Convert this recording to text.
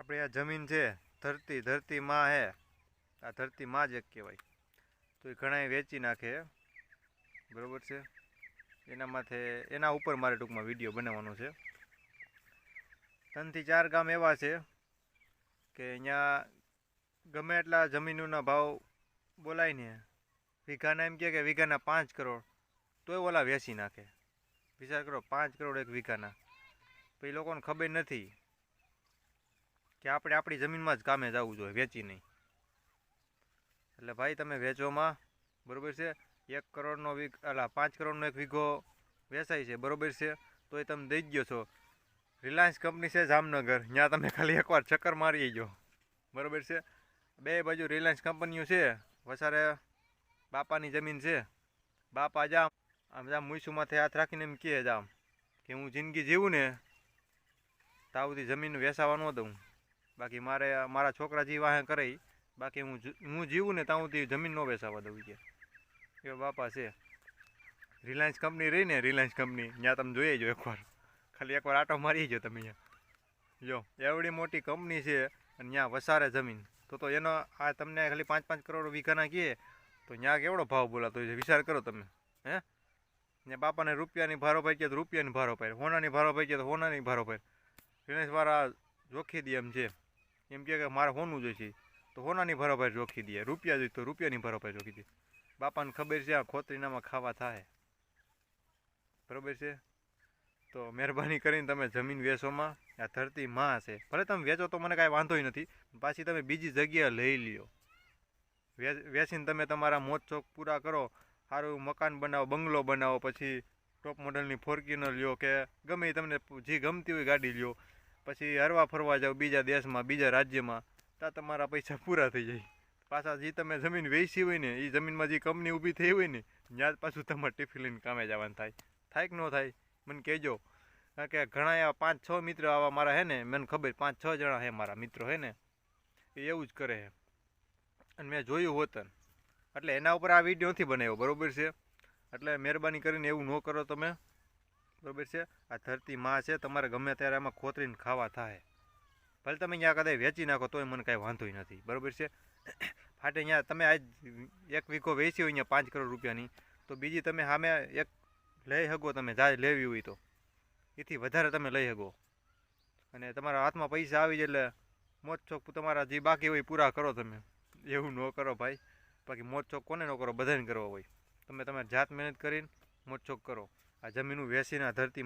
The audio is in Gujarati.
આપણે આ જમીન છે ધરતી માં હે, આ ધરતી માં જ એક કહેવાય. તો એ ઘણા વેચી નાખે, બરાબર છે. એના ઉપર મારે ટૂંકમાં વિડીયો બનાવવાનો છે. 3 થી 4 ગામ એવા છે કે અહીંયા ગમે એટલા જમીનોના ભાવ બોલાય ને, વીઘાના એમ કે વીઘાના 5 કરોડ, તોય ઓલા વેચી નાખે. વિચાર કરો, 5 કરોડ એક વીઘાના. તો એ લોકોને ખબર નથી કે આપણે આપણી જમીનમાં જ કામે જવું જોઈએ, વેચી નહીં. એટલે ભાઈ તમે વેચવામાં, બરાબર છે. 1 કરોડનો 5 કરોડનો એક વીઘો વેચાય છે, બરાબર છે. તો એ તમે દઈ ગયો છો. રિલાયન્સ કંપની છે જામનગર, ત્યાં તમે ખાલી એકવાર ચક્કર મારી ગયો, બરાબર છે. બે બાજુ રિલાયન્સ કંપનીઓ છે. વસારે બાપાની જમીન છે. બાપા જામ મૂસુમાંથી હાથ રાખીને એમ કહે જામ કે હું જિંદગી જીવું ને ત્યાં સુધી જમીન વેચાવા ન દઉં. બાકી મારા છોકરા જીવા કરે, બાકી હું જીવું ને ત્યાં સુધી જમીન ન વેચાવા દઉં કે એ બાપા છે. રિલાયન્સ કંપની રહી ને, રિલાયન્સ કંપની, ત્યાં તમે જોઈ જો એકવાર, ખાલી એકવાર આટો મારી જો તમે. અહીંયા જો એવડી મોટી કંપની છે અને ત્યાં વસારે જમીન. તો એનો આ તમને ખાલી 5-5 કરોડ વીઘાના કહે તો ત્યાં કેવડો ભાવ બોલાતો હોય છે, વિચાર કરો તમે. હે, ને બાપાને રૂપિયાની ભારો પાઈ ગયા તો રૂપિયાની ભારો પાય, હોનાની ભારો પાઈ ગયા તો હોનાની ભારો પાય. રિલાયન્સવાળા જોખી દે એમ છે, એમ કે મારે હોનું જોઈશે તો હોનાની ભરોપાઈ જોખી દે, રૂપિયા જોઈએ તો રૂપિયાની ભરોપાઈ જોખી દે. બાપાને ખબર છે આ ખોતરીનામાં ખાવા થાય, બરાબર છે. તો મહેરબાની કરીને તમે જમીન વેચોમાં, આ ધરતી માં છે. ભલે તમે વેચો તો મને કાંઈ વાંધો નથી, પાછી તમે બીજી જગ્યાએ લઈ લ્યો. વેચીને તમે તમારા મોજ શોખ પૂરા કરો, સારું મકાન બનાવો, બંગલો બનાવો, પછી ટોપ મોડલની ફોર્ચ્યુનર લ્યો કે ગમે તમને જે ગમતી હોય ગાડી લ્યો. પછી હરવા ફરવા જાઓ બીજા દેશમાં, બીજા રાજ્યમાં, ત્યાં તમારા પૈસા પૂરા થઈ જાય. પાછા જે તમે જમીન વેચી હોય ને, એ જમીનમાં જે કંપની ઊભી થઈ હોય ને, ત્યાં જ પાછું તમારે ટિફિન લઈને કામે જવાનું થાય. થાય કે ન થાય મને કહેજો. કારણ કે ઘણા એવા 5-6 મિત્ર આવા મારા હે ને, મને ખબર 5-6 જણા હે મારા મિત્રો હે ને, એ એવું જ કરે છે. અને મેં જોયું હોતન, એટલે એના ઉપર આ વિડીયો નથી બનાવ્યો, બરાબર છે. એટલે મહેરબાની કરીને એવું ન કરો તમે, બરાબર છે. આ ધરતી માં છે, તમારે ગમે ત્યારે આમાં ખોતરીને ખાવા થાય. ભલે તમે અહીંયા કદાચ વેચી નાખો તોય મને કાંઈ વાંધો નથી, બરાબર છે. ફાટે અહીંયા તમે આજ 1 વીઘો વેચી હોય અહીંયા 5 કરોડ રૂપિયાની, તો બીજી તમે સામે એક લઈ શકો, તમે જાય લેવી હોય તો એથી વધારે તમે લઈ શકો. અને તમારા હાથમાં પૈસા આવી જાય એટલે મોજ શોખ તમારા જે બાકી હોય પૂરા કરો તમે. એવું ન કરો ભાઈ, બાકી મોજ શોખ કોને ન કરો, બધાને કરવા હોય. તમે તમારી જાત મહેનત કરીને મોજ શોખ કરો. આ જમીનું વેચીને આ ધરતી